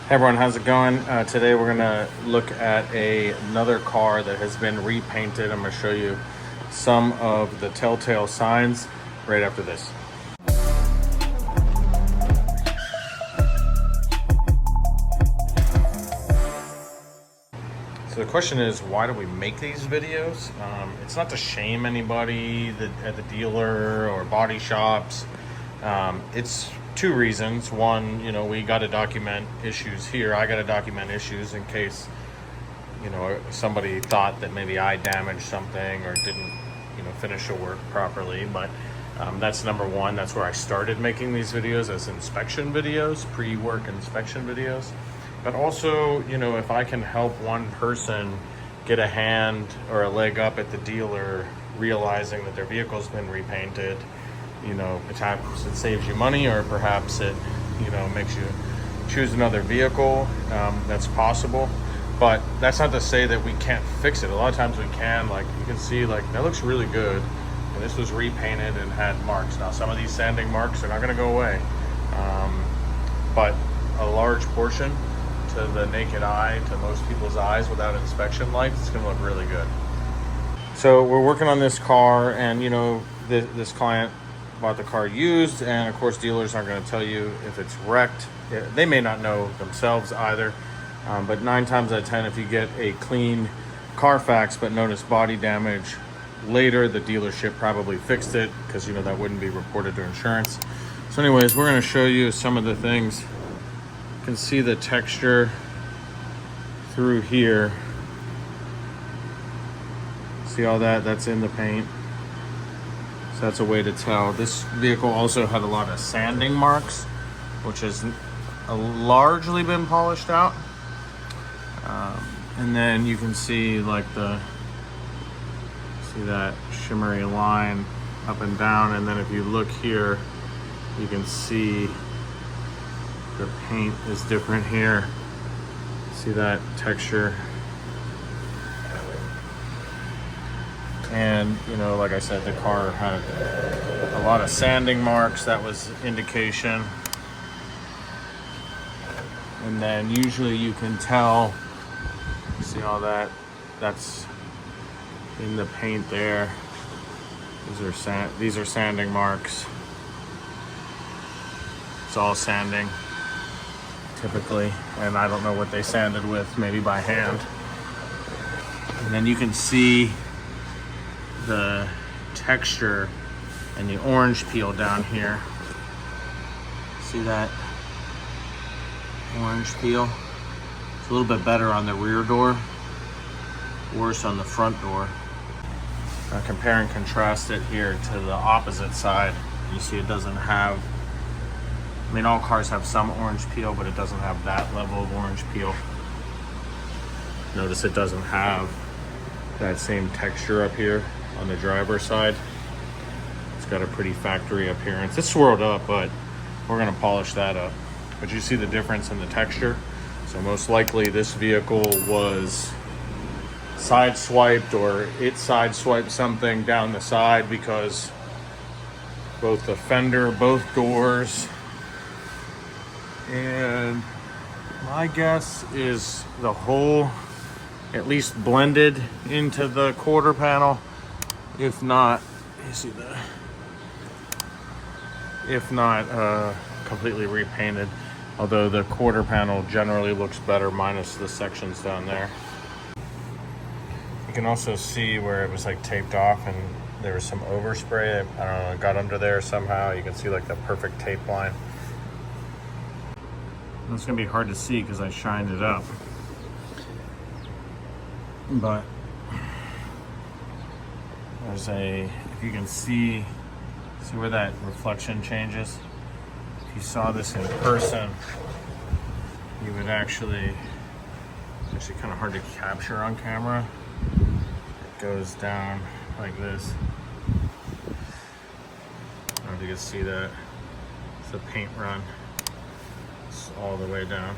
Hey everyone, how's it going? Today we're gonna look at another car that has been repainted. I'm gonna show you some of the telltale signs right after this. So the question is, why do we make these videos? It's not to shame anybody at the dealer or body shops. It's two reasons. One, we got to document issues here. I got to document issues in case, somebody thought that maybe I damaged something or didn't, finish the work properly. But that's number one. That's where I started making these videos, as inspection videos, pre-work inspection videos. But also, if I can help one person get a hand or a leg up at the dealer, realizing that their vehicle's been repainted, perhaps it saves you money, or perhaps it, makes you choose another vehicle. That's possible, but that's not to say that we can't fix it. A lot of times we can. Like you can see, like that looks really good, and this was repainted and had marks. Now some of these sanding marks are not going to go away, but a large portion, to the naked eye, to most people's eyes without inspection lights, it's going to look really good. So we're working on this car, and this client bought the car used, and of course dealers aren't going to tell you if it's wrecked. They may not know themselves either, but 9 times out of 10, if you get a clean Carfax but notice body damage later, the dealership probably fixed it, because that wouldn't be reported to insurance. So anyways, we're going to show you some of the things. You can see the texture through here. See all that's in the paint. So that's a way to tell. This vehicle also had a lot of sanding marks, which has largely been polished out. And then you can see see that shimmery line up and down. And then if you look here, you can see the paint is different here. See that texture? And like I said, the car had a lot of sanding marks. That was indication. And then usually you can tell, see all that's in the paint there. These are sanding marks. It's all sanding typically, and I don't know what they sanded with, maybe by hand. And then you can see the texture and the orange peel down here. See that orange peel? It's a little bit better on the rear door, worse on the front door. Now compare and contrast it here to the opposite side. You see it doesn't have, all cars have some orange peel, but it doesn't have that level of orange peel. Notice it doesn't have that same texture up here on the driver's side. It's got a pretty factory appearance. It's swirled up, but we're gonna polish that up. But you see the difference in the texture. So most likely this vehicle was sideswiped, or it sideswiped something down the side, because both the fender, both doors, and my guess is the whole at least blended into the quarter panel. If not, you see that? If not, completely repainted. Although the quarter panel generally looks better, minus the sections down there. You can also see where it was like taped off, and there was some overspray. I don't know, it got under there somehow. You can see like the perfect tape line. And it's gonna be hard to see because I shined it up. But there's if you can see where that reflection changes. If you saw this in person, you would actually, it's actually kind of hard to capture on camera. It goes down like this. I don't know if you can see that. It's a paint run. It's all the way down.